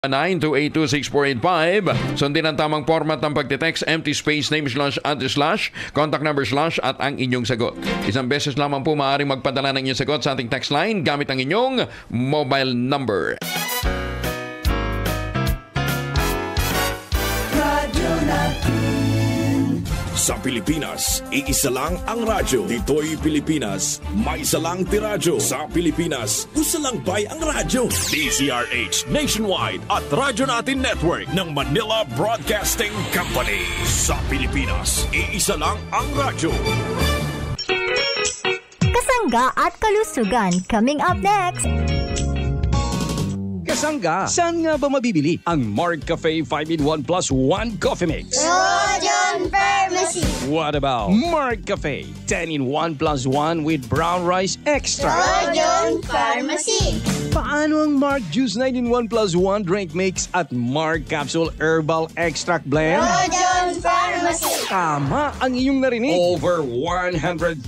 9282645. Sundin ang tamang format ng pagtitext, empty space, name //, contact number / at ang inyong sagot. Isang beses lamang po maaaring magpadala ng inyong sagot sa ating text line gamit ang inyong mobile number. Sa Pilipinas, iisa lang ang radyo. Dito'y Pilipinas, may isa lang tiradyo. Sa Pilipinas, usa lang bay ang radyo. DZRH Nationwide at Radyo Natin Network ng Manila Broadcasting Company. Sa Pilipinas, iisa lang ang radyo. Kasangga at kalusugan coming up next. Kasangga, saan nga ba mabibili ang Mark Cafe 5-in-1 plus 1 Coffee Mix? Rojon Pharmacy. What about Mark Cafe 10-in-1 plus 1 with brown rice extra? Rojon Pharmacy. Paano ang Mark Juice 9-in-1 plus 1 drink mix at Mark Capsule Herbal Extract Blend? Rojon Pharmacy. Tama ang iyong narinig. Over 143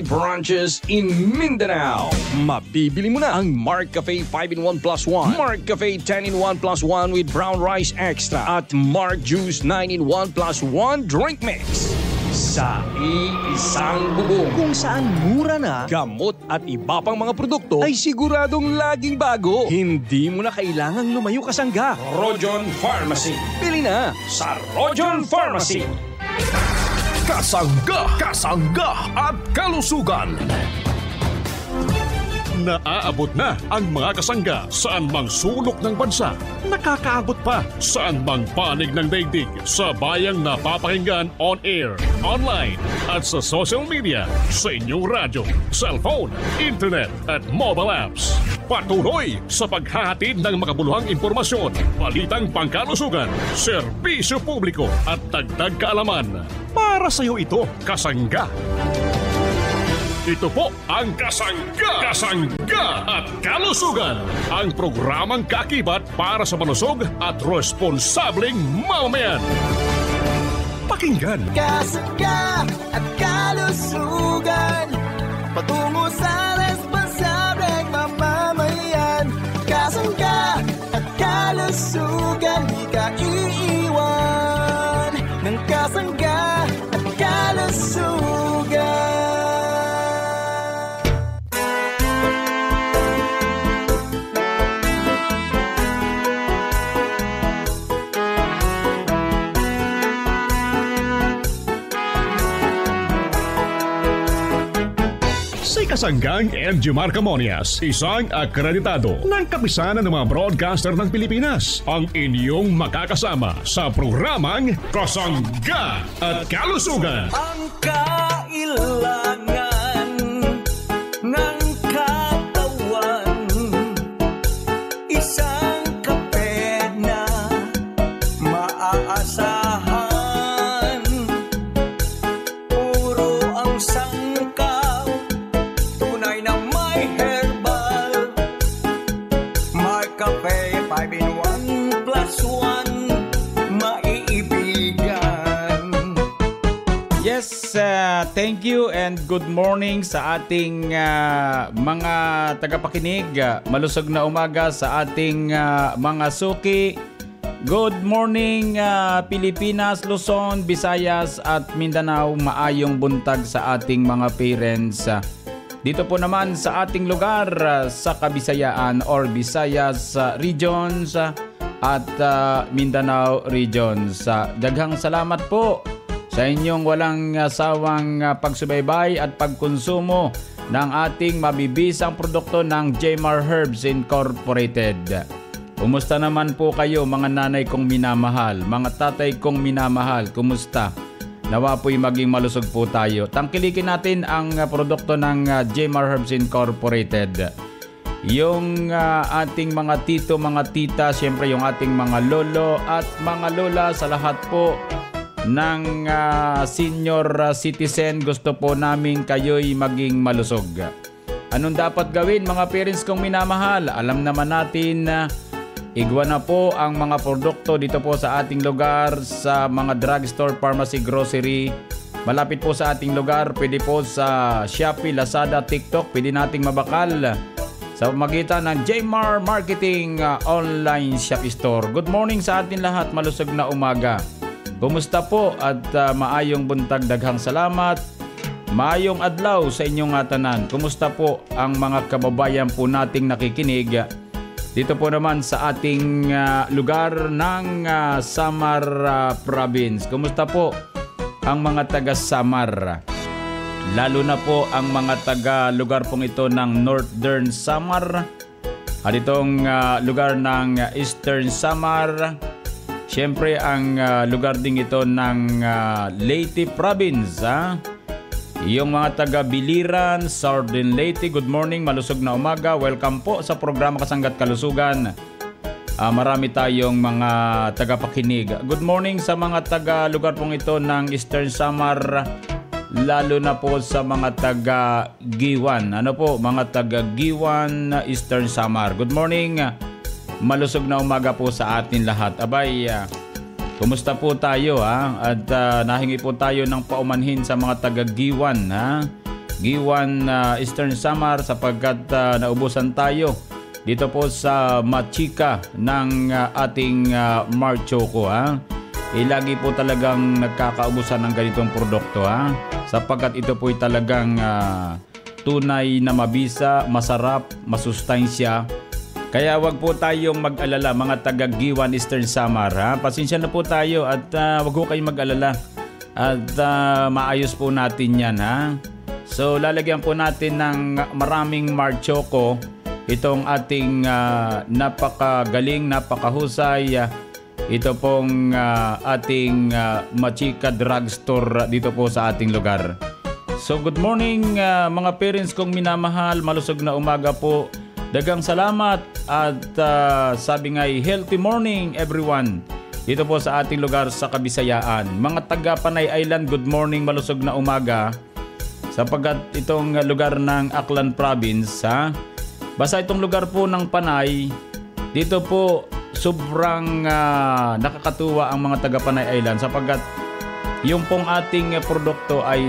branches in Mindanao. Mabibili mo na ang Mark Cafe 5-in-1 plus 1, Mark Cafe 10-in-1 plus 1 with brown rice extra at Mark Juice 9-in-1 plus 1 drink mix. Sa iisang bubong kung saan mura na, gamot at iba pang mga produkto ay siguradong laging bago. Hindi mo na kailangang lumayo kasangga. Rojon Pharmacy. Bili na sa Rojon Pharmacy. Kasangga, kasangga at kalusugan. Naaabot na ang mga kasangga saan mang sulok ng bansa. Nakakaabot pa saan mang panig ng daigdig sa bayang napapakinggan on air, online at sa social media, sa inyong radyo, cellphone, internet at mobile apps. Patuloy sa paghahatid ng makabuluhang impormasyon, balitang pangkalusugan, serbisyo publiko at dagdag kaalaman. Para sa iyo ito, kasangga. Ito po ang Kasangga, Kasangga at Kalusugan, ang programang kakibat para sa malusog at responsableng mamamayan. Pakinggan. Kasangga at Kalusugan, patungo sa responsableng mamamayan. Kasangga at Kalusugan, di ka iiwan ng Kasangga at Kalusugan. Si Kasanggang MG Marcamonias, isang akreditado ng kapisanan ng mga broadcaster ng Pilipinas, ang inyong makakasama sa programang Kasangga at Kalusugan. Ang kailangan ng katawan, isang kape na maaasahan. Puro ang sangkaw, tunay na may herbal. Mark Cafe 5-in-1 plus 1, maiibigan. Yes, thank you and good morning sa ating mga tagapakinig. Malusog na umaga sa ating mga suki. Good morning Pilipinas, Luzon, Visayas at Mindanao. Maayong buntag sa ating mga parents. Dito po naman sa ating lugar sa Kabisayaan or Visayas regions at Mindanao regions. Daghang salamat po sa inyong walang sawang pagsubaybay at pagkonsumo ng ating mabibisang produkto ng Jmar Herbs Incorporated. Kumusta naman po kayo mga nanay kong minamahal, mga tatay kong minamahal, kumusta? Nawa po'y maging malusog po tayo. Tangkilikin natin ang produkto ng Jmar Herbs Incorporated. Yung ating mga tito, mga tita, siyempre yung ating mga lolo at mga lola, sa lahat po ng senior citizen, gusto po namin kayo'y maging malusog. Anong dapat gawin mga parents kong minamahal? Alam naman natin na igwa na po ang mga produkto dito po sa ating lugar sa mga drugstore, pharmacy, grocery. Malapit po sa ating lugar, pwede po sa Shopee, Lazada, TikTok, pwede nating mabakal sa magitan ng Jmar Marketing Online Shop Store. Good morning sa atin lahat, malusog na umaga. Kumusta po at maayong buntag, daghang salamat. Maayong adlaw sa inyong tanan. Kumusta po ang mga kababayan po nating nakikinig dito po naman sa ating lugar ng Samar Province. Kumusta po ang mga taga Samar? Lalo na po ang mga taga lugar pong ito ng Northern Samar at itong lugar ng Eastern Samar. Siyempre ang lugar ding ito ng Leyte Province. Yung mga taga Biliran, Southern Leyte, good morning, malusog na umaga. Welcome po sa programa Kasanggat Kalusugan. Marami tayong mga tagapakinig. Good morning sa mga taga lugar pong ito ng Eastern Samar. Lalo na po sa mga taga Giwan. Ano po, mga taga Giwan, Eastern Samar. Good morning. Malusog na umaga po sa atin lahat. Abay, kumusta po tayo At nahingi po tayo ng paumanhin sa mga taga Giwan Giwan, Eastern Samar sapagkat naubusan tayo dito po sa Machika ng ating Marchoco lagi po talagang nagkakaubusan ng ganitong produkto sapagkat ito po'y talagang tunay na mabisa, masarap, masustansya. Kaya wag po tayong mag-alala mga taga Giwan, Eastern Samar. Pasensya na po tayo at wag po kayong mag-alala at maayos po natin yan. So lalagyan po natin ng maraming Marchoco itong ating napakagaling, napakahusay. Ito pong ating Machika Drugstore dito po sa ating lugar. So good morning mga parents kong minamahal, malusog na umaga po. Dagang salamat at sabi nga healthy morning everyone. Dito po sa ating lugar sa Kabisayaan. Mga taga Panay Island, good morning, malusog na umaga. Sapagkat itong lugar ng Aklan Province basta itong lugar po ng Panay, dito po sobrang nakakatuwa ang mga taga Panay Island sapagkat yung pong ating produkto ay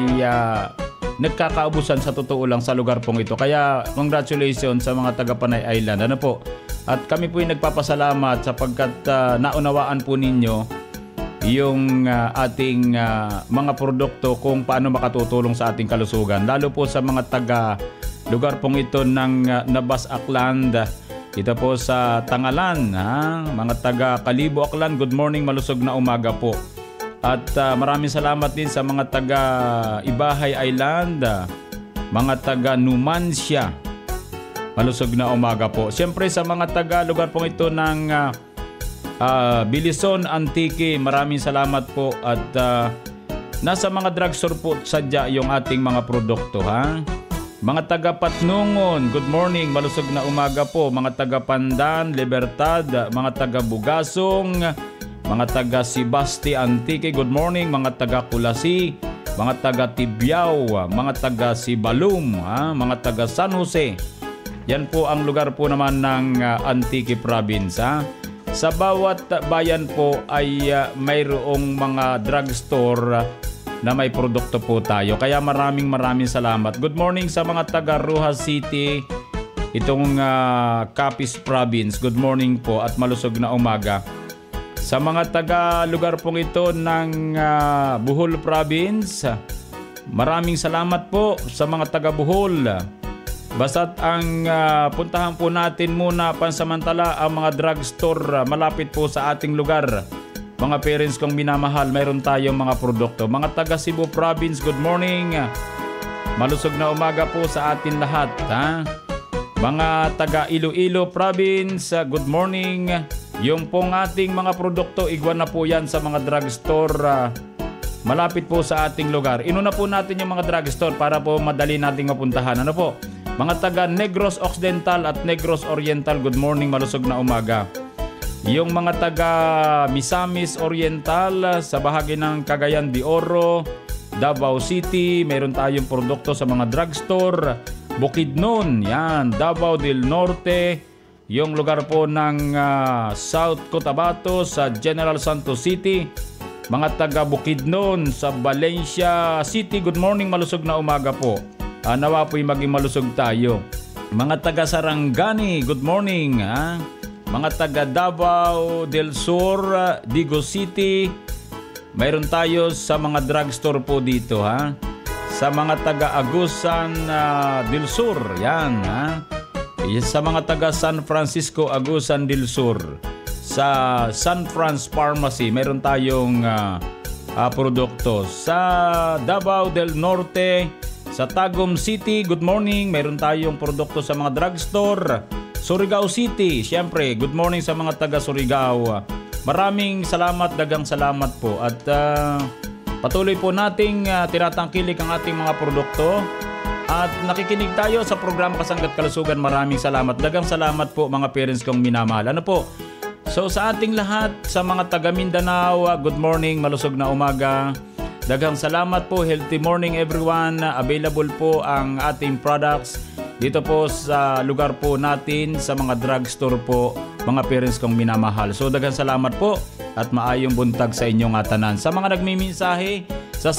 nagkakaubusan sa totoo lang sa lugar pong ito. Kaya congratulations sa mga taga Panay Island. Ano po? At kami po ay nagpapasalamat sapagkat naunawaan po ninyo yung ating mga produkto kung paano makatutulong sa ating kalusugan. Lalo po sa mga taga lugar pong ito ng Nabas Aklan. Dito po sa Tangalan, mga taga Kalibo Aklan, good morning, malusog na umaga po. At maraming salamat din sa mga taga Ibahay Island, mga taga Numancia, malusog na umaga po. Siyempre sa mga taga lugar pong ito ng Bilison, Antique, maraming salamat po. At nasa mga drugstore po sadya yung ating mga produkto. Mga taga Patnungon, good morning, malusog na umaga po. Mga taga Pandan, Libertad, mga taga Bugasong, mga taga Sibasti, Antique, good morning. Mga taga Kulasi, mga taga Tibyao, mga taga Sibalum, mga taga San Jose. Yan po ang lugar po naman ng Antique Province. Sa bawat bayan po ay mayroong mga drugstore na may produkto po tayo. Kaya maraming salamat. Good morning sa mga taga Rojas City, itong Capiz Province. Good morning po at malusog na umaga. Sa mga taga lugar pong ito ng Bohol Province, maraming salamat po sa mga taga Bohol. Basta't ang puntahan po natin muna pansamantala ang mga drugstore malapit po sa ating lugar. Mga parents kong minamahal, mayroon tayong mga produkto. Mga taga Cebu Province, good morning. Malusog na umaga po sa atin lahat. Mga taga Iloilo Province, good morning. Yung pong ating mga produkto, igwan na po yan sa mga drugstore malapit po sa ating lugar. Inuna po natin yung mga drugstore para po madali nating mapuntahan. Ano po? Mga taga Negros Occidental at Negros Oriental, good morning, malusog na umaga. Yung mga taga Misamis Oriental sa bahagi ng Cagayan de Oro, Davao City, mayroon tayong produkto sa mga drugstore. Bukidnon, yan, Davao del Norte, yung lugar po ng South Cotabato sa General Santos City. Mga taga Bukidnon sa Valencia City, good morning, malusog na umaga po. Nawa po'y maging malusog tayo. Mga taga Sarangani, good morning. Ha? Mga taga Davao del Sur, Digo City, mayroon tayo sa mga drugstore po dito. Ha? Sa mga taga Agusan del Sur, yan. Ha? Sa mga taga San Francisco, Agusan del Sur, sa San Franz Pharmacy, mayroon tayong produkto. Sa Davao del Norte, sa Tagum City, good morning, mayroon tayong produkto sa mga drugstore. Surigao City, syempre, good morning sa mga taga Surigao. Maraming salamat, dagang salamat po. At patuloy po nating tinatangkilik ang ating mga produkto. At nakikinig tayo sa programa Kasangga't Kalusugan. Maraming salamat, dagang salamat po mga parents kong minamahal. Ano po? So sa ating lahat, sa mga taga Mindanao, good morning, malusog na umaga. Daghang salamat po, healthy morning everyone. Available po ang ating products dito po sa lugar po natin, sa mga drugstore po, mga parents kong minamahal. So daghang salamat po at maayong buntag sa inyong tanan. Sa mga nagmimensahe sa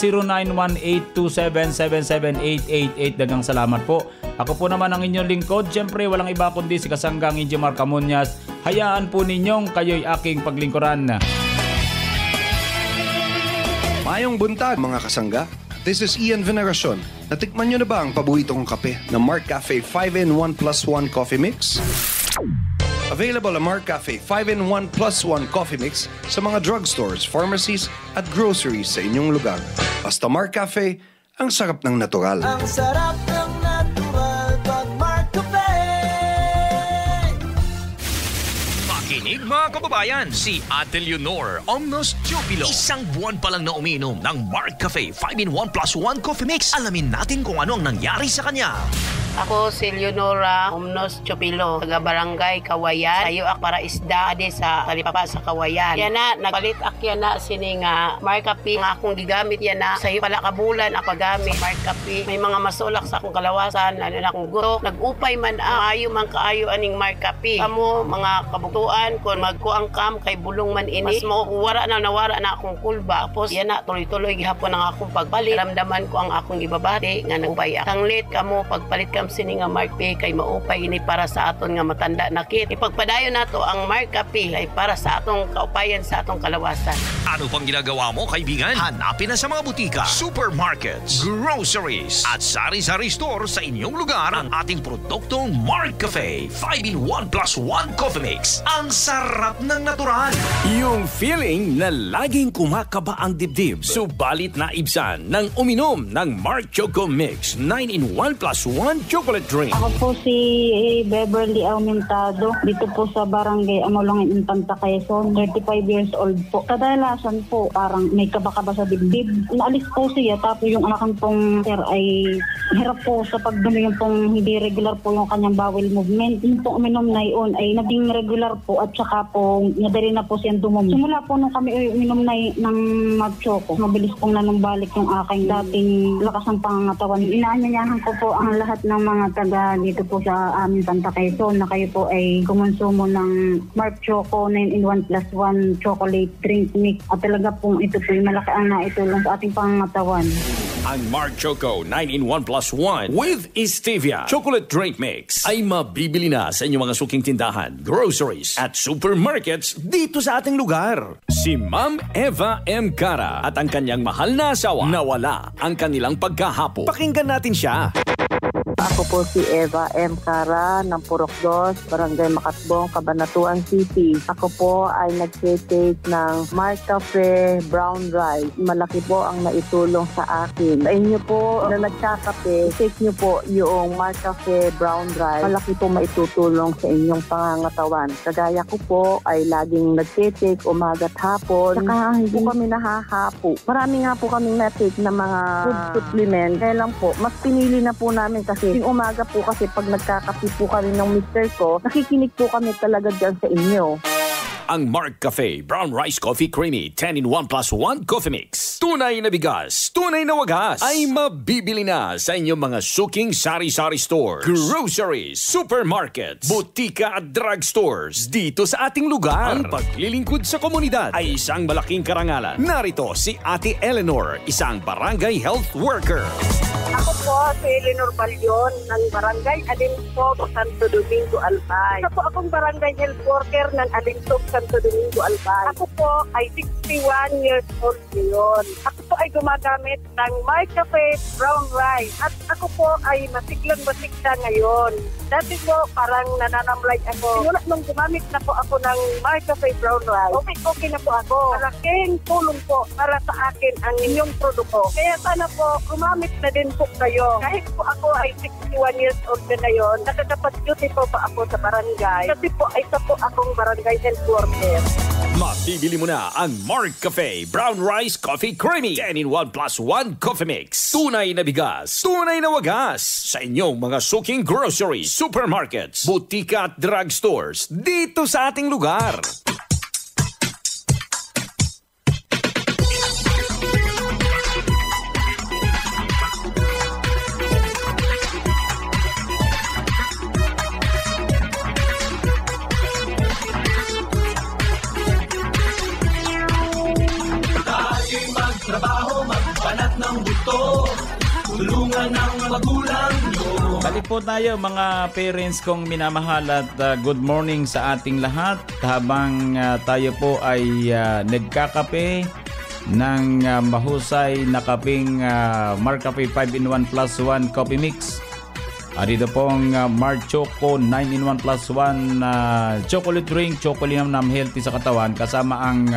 091827778888, daghang salamat po. Ako po naman ang inyong lingkod. Siyempre walang iba kundi si Kasanggang Injo Marcamonias. Hayaan po ninyong kayo'y aking paglingkuran. Mayong buntag mga kasangga. This is Ian Veneracion. Natikman nyo na ba ang paboritong kape na Mark Cafe 5-in-1 plus 1 Coffee Mix? Available ang Mark Cafe 5-in-1 plus 1 Coffee Mix sa mga drugstores, pharmacies at groceries sa inyong lugar. Basta Mark Cafe, ang sarap ng natural. Ang sarap ng natural pag Mark Cafe. Makinig mga kababayan, si Ate Leonor Omnos Jubilo. Isang buwan pa lang na umiinom ng Mark Cafe 5-in-1 plus 1 Coffee Mix. Alamin natin kung ano ang nangyari sa kanya. Ako si Leonora Omnos Chupilo, taga Barangay Kawayan. Sayo ak para isda ade sa talipapa sa Kawayan. Yan na, nagpalit ak yan na sining markapi nga akong gigamit yan na. Sayo pala kabulan ako gamit markapi. May mga masulak sa akong kalawasan, lalo na akong gusto. Nag-upay man ayo man kaayo aning markapi. Kamo mga kabutuan kung magkuang kam kay bulong man ini. Mas nawara na akong kulba. Tapos yan na, tuloy-tuloy gihapon ang akong pagpalit. Ramdaman ko ang akong ibabati nga nag-upay ak. Tanglit kamo pagpalit kam sini nga Mark P kay maupay ini para sa aton nga matanda na kit. Ipagpadayon nato ang Mark P ay para sa atong kaupayan sa atong kalawasan. Ano pang ginagawa mo, kaibigan? Hanapin na sa mga butika, supermarkets, groceries at sari-sari store sa inyong lugar ang ating produktong Mark Cafe 5-in-1 plus 1 Coffee Mix. Ang sarap ng natural. Yung feeling na laging kumakaba ang dibdib, subalit naibsan ng uminom ng Mark Choco Mix 9-in-1 plus 1 chocolate drink. Ako po si Beverly Aumentado, dito po sa Barangay Amolongin, Infanta, Quezon. 35 years old po. Kadalasan po parang may kaba-kaba sa dibdib. Naalis po siya, tapos yung anak pong sir ay hirap po sa pagdumi, yung pong hindi regular po yung kanyang bowel movement. Yung pong uminom na yun ay naging regular po at saka po nadali na po siyang dumumi. Simula po nung kami uminom na ng mag-choco, mabilis pong nanumbalik yung aking dating lakas ng pangangatawan. Inaanyayahan ko po ang lahat ng mga taga dito po sa aming Santa Quezon na kayo po ay kumonsumo ng Mark Choco 9-in-1 plus 1 chocolate drink mix. At talaga pong ito po yung malaki ang naitulong sa ating pangangatawan. Ang Mark Choco 9-in-1 plus 1 with Stevia chocolate drink mix ay mabibili na sa inyong mga suking tindahan, groceries at supermarkets dito sa ating lugar. Si Ma'am Eva M. Cara at ang kanyang mahal na asawa nawala ang kanilang pagkahapo. Pakinggan natin siya. Ako po si Eva M. Cara ng Purok 2, Barangay Makatbong, Cabanatuan City. Ako po ay nag-take ng Mark Cafe Brown Rice. Malaki po ang naitulong sa akin. Sa inyo po na nagkakape, take nyo po yung Mark Cafe Brown Rice. Malaki po maitutulong sa inyong pangangatawan. Kagaya ko po ay laging nag-take umaga't hapon. Saka hindi po kami nahahapo. Marami nga po kaming na-take na mga food supplement. Kaya lang po, mas pinili na po namin kasi yung umaga po kasi pag nagkakape po kami ng mister ko, nakikinig po kami talaga dyan sa inyo. Ang Mark Cafe Brown Rice Coffee Creamy 10-in-1 plus 1 Coffee Mix. Tunay na bigas, tunay na wagas ay mabibili na sa inyong mga suking sari-sari stores, groceries, supermarkets, butika at drugstores dito sa ating lugar. Ang paglilingkod sa komunidad ay isang malaking karangalan. Narito si Ate Eleanor, isang barangay health worker. Ako po si Eleanor Balyon ng Barangay Alinsog, Santo Domingo, Albay. Ako akong barangay health worker ng Alinsog, Santo Domingo, Albay. Ako po ay 61 years old ngayon. Ako po ay gumagamit ng My Cafe Brown Rice at ako po ay masiglang-masigla ngayon. Dati po parang nananamlay ako. Simula nung gumamit na po ako ng My Cafe Brown Rice, okay na po ako. Malaking tulong po para sa akin ang inyong produkto. Kaya sana po gumamit na din po kayo. Kahit po ako ay 61 years old na ngayon, nakakapag-duty po pa ako sa barangay. Kasi po ay isa po akong barangay health worker. Mabibili mo na ang Mark Cafe Brown Rice Coffee Creamy 10-in-1 plus 1 coffee mix. Tunay na bigas, tunay na wagas sa inyong mga suking groceries, supermarkets, butika at drugstores dito sa ating lugar. Balik po tayo mga parents kong minamahal at good morning sa ating lahat habang tayo po ay nagkakape ng mahusay na kaping Mark Cafe 5-in-1 plus 1 coffee mix. Dito pong Mark Choco 9-in-1 plus 1 chocolate drink, chocolate na healthy sa katawan kasama ang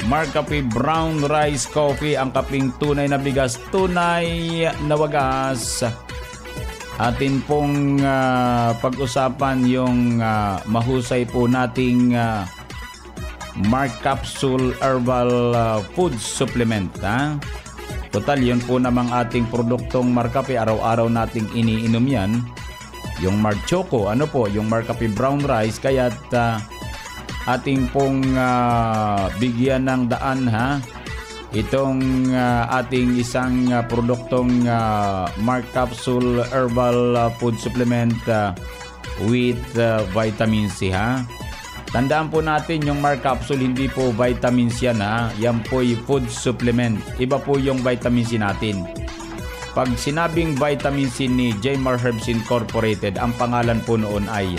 Mark Cafe Brown Rice Coffee, ang kaping tunay na bigas, tunay na wagas. Atin pong pag-usapan yung mahusay po nating Mark Capsule Herbal Food Supplement. Total, yun po namang ating produktong Mark Cafe. Araw-araw nating iniinom yan. Yung Mark Choco, yung Mark Cafe Brown Rice. Kaya't ating pong bigyan ng daan itong ating isang produktong Mark Capsule Herbal Food Supplement with vitamin C Tandaan po natin yung Mark Capsule hindi po vitamins yan yan po yung food supplement. Iba po yung vitamin C natin. Pag sinabing vitamin C ni Jmar Herbs Incorporated, ang pangalan po noon ay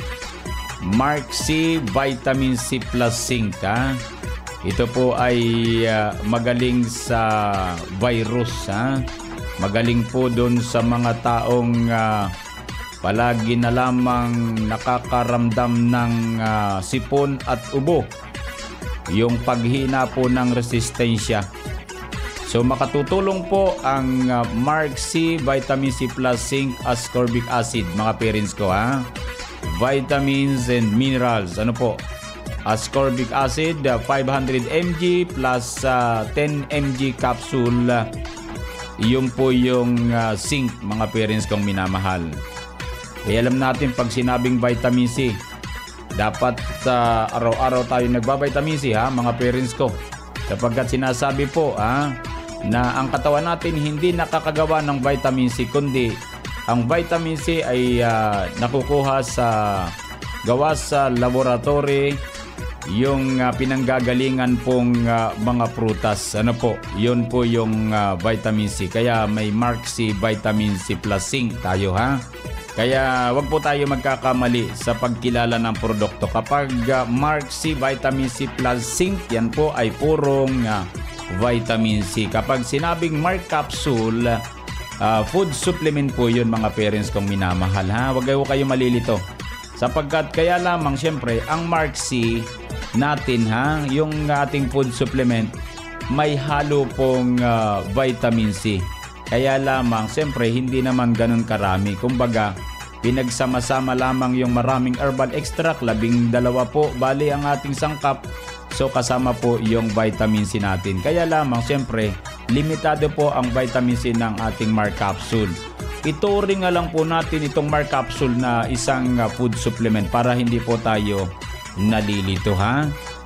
Mark C Vitamin C Plus Zinc. Ito po ay magaling sa virus. Magaling po doon sa mga taong palagi na lamang nakakaramdam ng sipon at ubo. Yung paghina po ng resistensya. So makatutulong po ang Mark C Vitamin C Plus Zinc Ascorbic Acid, mga parents ko vitamins and minerals. Ascorbic acid 500 mg plus 10 mg capsule. Yun po yung zinc, mga parents kong minamahal. Alam natin pag sinabing vitamin C, dapat araw-araw tayo nagbavitamin C mga parents ko. Sapagkat sinasabi po na ang katawan natin hindi nakakagawa ng vitamin C, kundi ang vitamin C ay nakukuha sa gawa sa laboratory, yung pinanggagalingan pong mga prutas. Yun po yung vitamin C. Kaya may Mark C Vitamin C Plus Zinc tayo Kaya wag po tayo magkakamali sa pagkilala ng produkto. Kapag Mark C Vitamin C Plus Zinc, yan po ay purong vitamin C. Kapag sinabing Mark Capsule food supplement po yun, mga parents kong minamahal Wag kayo malilito. Sapagkat kaya lamang siyempre ang Mark C natin yung ating food supplement may halo pong vitamin C. Kaya lamang siyempre hindi naman ganun karami. Kumbaga pinagsama-sama lamang yung maraming herbal extract, 12 po bali ang ating sangkap. So kasama po yung vitamin C natin. Kaya lamang siyempre limitado po ang vitamin C ng ating Mark Capsule. Ituring lang po natin itong Mark Capsule na isang food supplement para hindi po tayo nalilito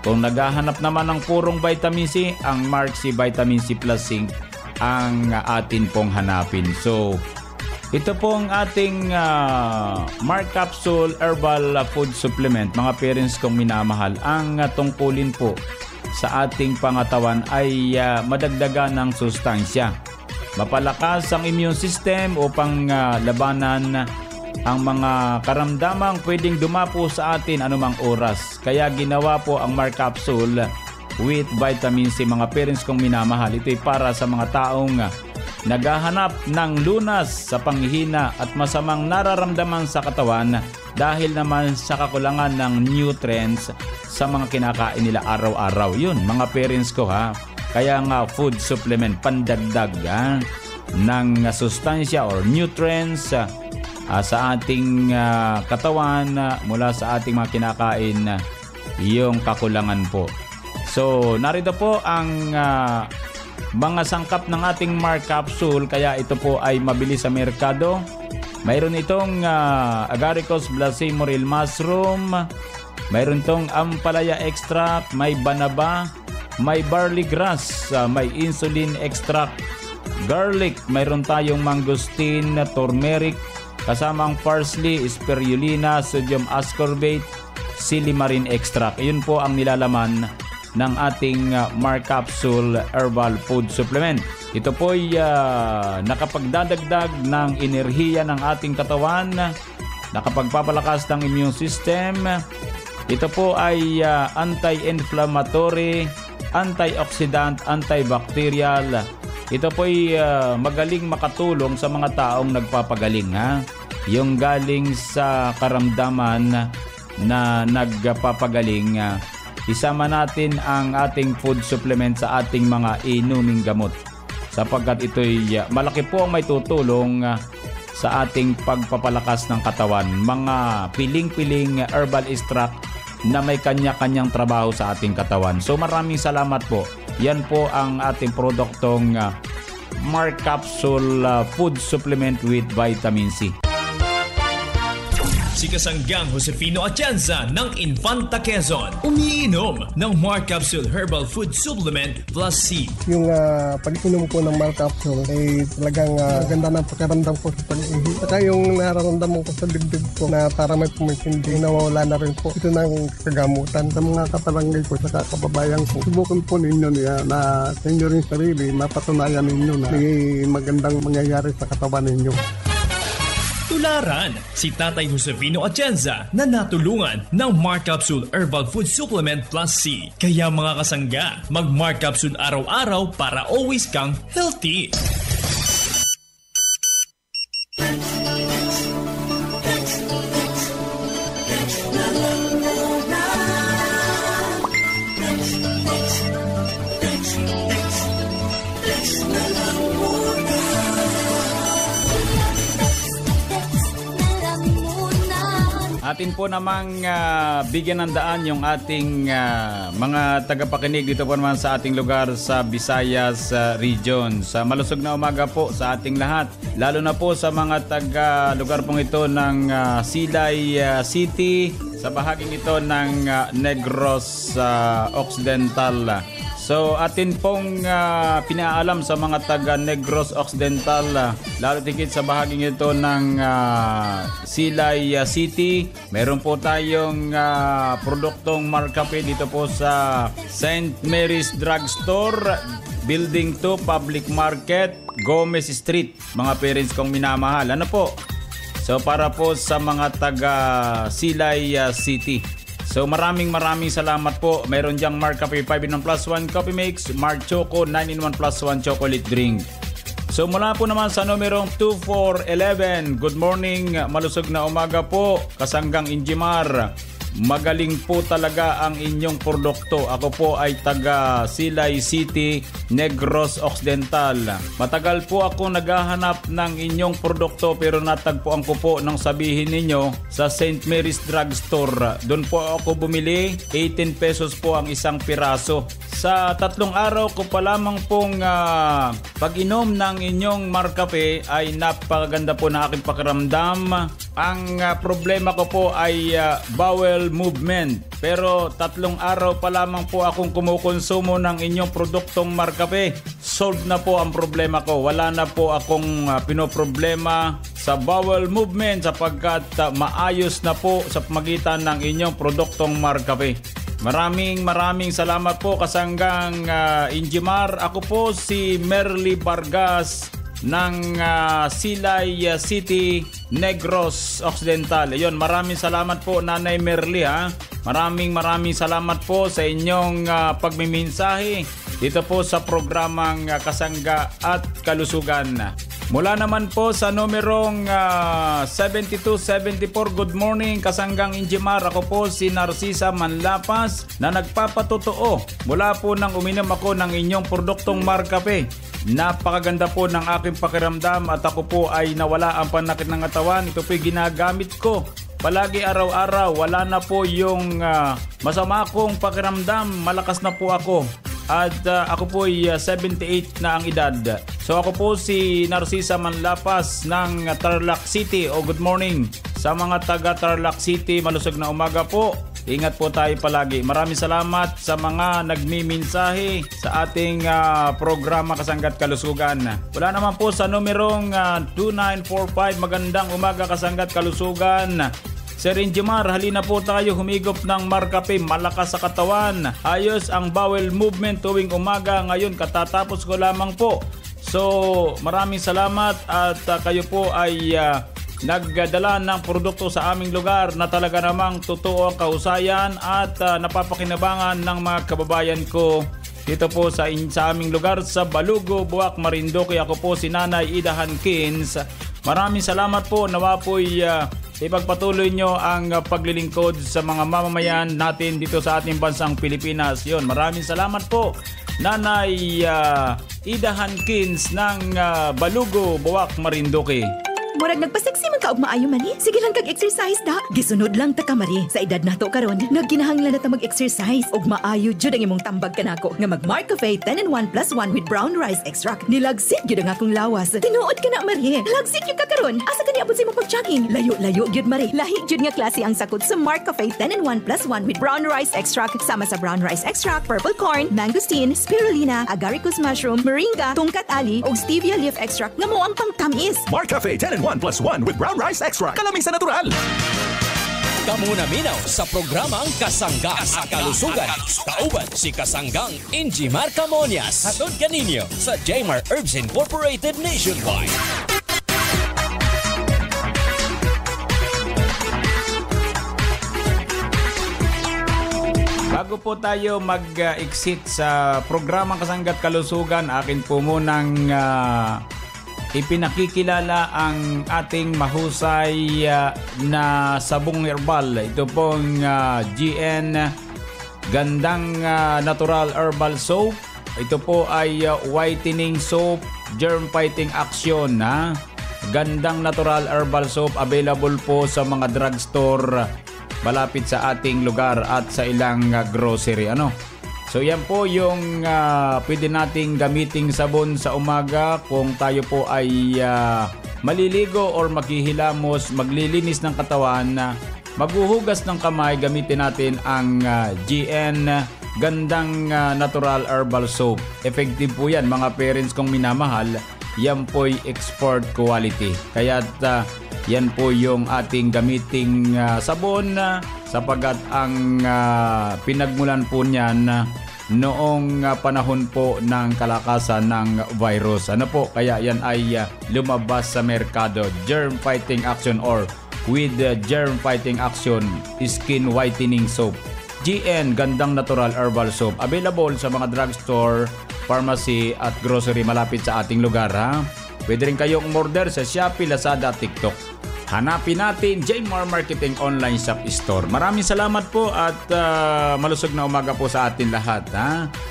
Kung naghahanap naman ng purong vitamin C, ang Mark C Vitamin C Plus Zinc ang atin pong hanapin. So ito pong ating Mark Capsule Herbal Food Supplement, mga parents kong minamahal. Ang tungkulin po sa ating pangatawan ay madagdagan ng sustansya. mapalakas ang immune system upang labanan ang mga karamdamang pwedeng dumapo sa atin anumang oras. Kaya ginawa po ang Mark Capsule with vitamin C, mga parents kong minamahal. Ito'y para sa mga taong naghahanap ng lunas sa panghihina at masamang nararamdaman sa katawan dahil naman sa kakulangan ng nutrients sa mga kinakain nila araw-araw. Yun, mga parents ko ha. Kaya nga food supplement, pandagdag ng sustansya or nutrients sa ating katawan mula sa ating mga kinakain, yung kakulangan po. So, narito po ang mga sangkap ng ating Mark Capsule, kaya ito po ay mabilis sa merkado. Mayroon itong agaricus blacemoril mushroom, mayroon itong ampalaya extract, may banaba, may barley grass, may insulin extract, garlic, mayroon tayong mangosteen, turmeric, kasamang parsley, spirulina, sodium ascorbate, silimarin extract. Yun po ang nilalaman ng ating Mark Capsule Herbal Food Supplement. Ito po ay nakapagdadagdag ng enerhiya ng ating katawan, nakapagpapalakas ng immune system. Ito po ay anti-inflammatory, antioxidant, antibacterial. Ito po ay magaling makatulong sa mga taong nagpapagaling. Yung galing sa karamdaman na nagpapagaling, isama natin ang ating food supplement sa ating mga inuming gamot. Sapagkat ito'y malaki po ang may tutulong sa ating pagpapalakas ng katawan. Mga piling-piling herbal extract na may kanya-kanyang trabaho sa ating katawan. So maraming salamat po. Yan po ang ating produktong Mark Capsule Food Supplement with Vitamin C. Si Kasanggang Josefino Atienza ng Infanta Quezon umiinom ng Mark Capsule Herbal Food Supplement Plus C. Yung pag-inom ko ng Mark Capsule ay talagang ganda ng pakiramdam ko sa pag-ihi. Saka yung nararamdaman ko sa dibdib ko na para may pumitindi, nawawala na rin po. Ito ng kagamutan sa mga katarangay ko sa kababayan ko. Subukan po ninyo niya na sa inyo rin sarili, mapatunayan ninyo na may magandang mangyayari sa katawan ninyo. Tularan si Tatay Josefino Atienza na natulungan ng Mark Capsule Herbal Food Supplement Plus C. Kaya mga kasangga, mag Mark Capsule araw-araw para always kang healthy. Atin po namang bigyan ng daan yung ating mga tagapakinig dito po naman sa ating lugar sa Visayas region. Sa malusog na umaga po sa ating lahat, lalo na po sa mga taga-lugar pong ito ng Silay City, sa bahaging ito ng Negros Occidental. So atin pong pinaalam sa mga taga Negros Occidental, lalo tigit sa bahaging ito ng Silay City. Meron po tayong produktong Mark Cafe dito po sa St. Mary's Drugstore, Building 2, Public Market, Gomez Street. Mga parents kong minamahal. Ano po? So para po sa mga taga Silay City. So maraming salamat po. Meron diyang Mark Cafe 5-in-1+1 Coffee Mix, Mark Choco 9-in-1+1 Chocolate Drink. So mula po naman sa numerong 2411, good morning, malusog na umaga po, Kasanggang Injimar. Magaling po talaga ang inyong produkto. Ako po ay taga Silay City, Negros Occidental. Matagal po ako naghahanap ng inyong produkto pero natagpuan ko po nang sabihin ninyo sa St. Mary's Drugstore. Doon po ako bumili, 18 pesos po ang isang piraso. Sa 3 araw ko pa lamang pong pag-inom ng inyong Mark Cafe ay napakaganda po na aking pakiramdam. Ang problema ko po ay bowel movement. Pero 3 araw pa lamang po akong kumukonsumo ng inyong produktong Mark Cafe. Solved na po ang problema ko. Wala na po akong pinoproblema sa bowel movement sapagkat maayos na po sa pamagitan ng inyong produktong Mark Cafe. Maraming salamat po Kasanggang Injimar. Ako po si Merly Vargas ng Silay City, Negros Occidental. Ayun, maraming salamat po Nanay Merly ha. Maraming salamat po sa inyong pagmimensahe dito po sa programang Kasangga at Kalusugan. Mula naman po sa numerong 7274, good morning Kasanggang Injimar. Ako po si Narcisa Manlapas na nagpapatotoo mula po nang uminom ako ng inyong produktong Marcafe. Napakaganda po ng aking pakiramdam at ako po ay nawala ang panakit ng katawan. Ito po ginagamit ko palagi araw-araw. Wala na po yung masama kong pakiramdam. Malakas na po ako. At ako po ay 78 na ang edad. So ako po si Narcisa Manlapas ng Tarlac City. Good morning sa mga taga Tarlac City. Malusog na umaga po. Ingat po tayo palagi. Maraming salamat sa mga nagmimensahe sa ating programa Kasangga't Kalusugan. Wala naman po sa numerong 2945. Magandang umaga Kasangga't Kalusugan. Sir Injimar, halina po tayo humigop ng Marcafe, malakas sa katawan. Ayos ang bowel movement tuwing umaga. Ngayon katatapos ko lamang po. So maraming salamat at kayo po ay nagdala ng produkto sa aming lugar na talaga namang totoo ang kahusayan at napapakinabangan ng mga kababayan ko dito po sa aming lugar sa Balugo, Buwak, Marinduque. Ako po si Nanay Ida Hankins. Maraming salamat po. Nawa po'y ipagpatuloy nyo ang paglilingkod sa mga mamamayan natin dito sa ating bansang Pilipinas. Yun, maraming salamat po Nanay Ida Hankins ng Balugo, Buwak, Marinduque. Murag nagpaseksi man ka og maayo man eh. Sige lang kag-exercise da. Gisunod lang ta ka mari. Sa edad nato karon, nagkinahanglan na ta mag-exercise og maayo jud ang imong tambag kanako nga mag Marcafe 10-in-1+1 with brown rice extract. Nilagsit jud ang akong lawas. Tinuod ka na mari. Lagsit jud ka karon. Asa ka niabot sa imong pag-jogging? Layo-layo jud mari. Lahi jud nga klase ang sakot sa Marcafe 10-in-1+1 with brown rice extract sama sa brown rice extract, purple corn, mangosteen, spirulina, agaricus mushroom, moringa, tungkat ali ug stevia leaf extract nga mao ang pangtamis. Marcafe 10-in-1+1 with brown rice extract. Kalamig sa natural. Kamuna minaw sa programang Kasangga at Kalusugan. Kauban si Kasanggang Injimar Camonias. Hatod kaninyo sa Jmar Herbs Incorporated Nationwide. Bago po tayo mag-exit sa programang Kasangga't Kalusugan, akin po munang ipinakikilala ang ating mahusay na sabong herbal. Ito pong GN Gandang Natural Herbal Soap. Ito po ay whitening soap, germ fighting action. Gandang Natural Herbal Soap, available po sa mga drugstore malapit sa ating lugar at sa ilang grocery. So yan po yung pwede nating gamiting sabon sa umaga kung tayo po ay maliligo or maghihilamos, maglilinis ng katawan, maghuhugas ng kamay, gamitin natin ang GN Gandang Natural Herbal Soap. Effective po yan mga parents kong minamahal. Yan po'y export quality. Kaya yan po yung ating gamiting sabon sapagat ang pinagmulan po niyan noong panahon po ng kalakasan ng virus. Kaya yan ay lumabas sa merkado. Germ fighting action or with germ fighting action skin whitening soap. GN Gandang Natural Herbal Soap. Available sa mga drugstore, pharmacy at grocery malapit sa ating lugar. Pwede rin kayong umorder sa Shopee, Lazada, TikTok. Hanapin natin Jmar Marketing Online Shop Store. Maraming salamat po at malusog na umaga po sa atin lahat.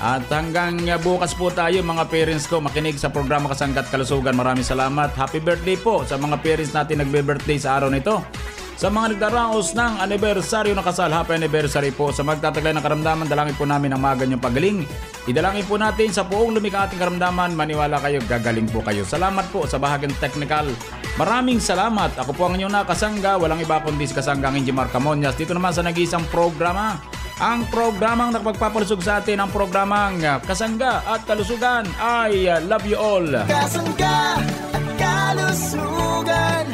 At hanggang bukas po tayo mga parents ko makinig sa programa Kasangga't Kalusugan. Maraming salamat. Happy birthday po sa mga parents natin nagbe-birthday sa araw nito. Sa mga nagdaraos ng anibersaryo na kasal, happy anniversary po. Sa magtataglay ng karamdaman, dalangin po namin ang mga ganyang pagaling. Idalangin po natin sa buong lumikha ating karamdaman. Maniwala kayo, gagaling po kayo. Salamat po sa bahagyang technical. Maraming salamat. Ako po ang inyong nakasangga. Walang iba kundi si Kasanggang Injimar Camonias. Dito naman sa nag-iisang programa. Ang programang nakapagpapalusog sa atin, ang programang Kasangga at Kalusugan. I love you all. Kasangga at Kalusugan,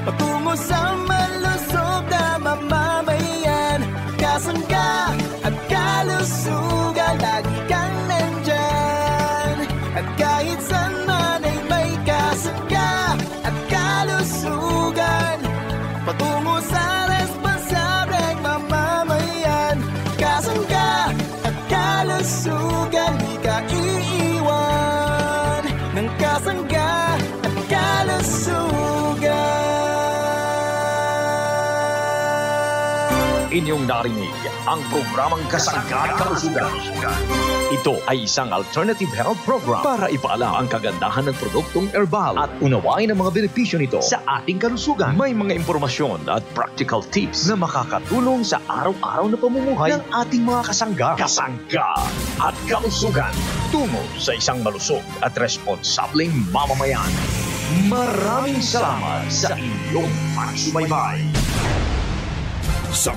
patungo sa malusog na mamamayan. Kasangga at Kalusugan, lagi kang nandyan. At kahit saan man ay may kasangga. kalusugan, di ka iiwan ng kasangga at kalusugan. Inyong narinig ang programang Kasangga at Kalusugan. Ito ay isang alternative health program para ipaalam ang kagandahan ng produktong herbal at unawain ang mga benepisyo nito sa ating kalusugan. May mga impormasyon at practical tips na makakatulong sa araw-araw na pamumuhay ng ating mga kasangga. Kasangga at Kalusugan. Tungo sa isang malusog at responsableng mamamayan. Maraming salamat sa inyong pagsubaybay. Sa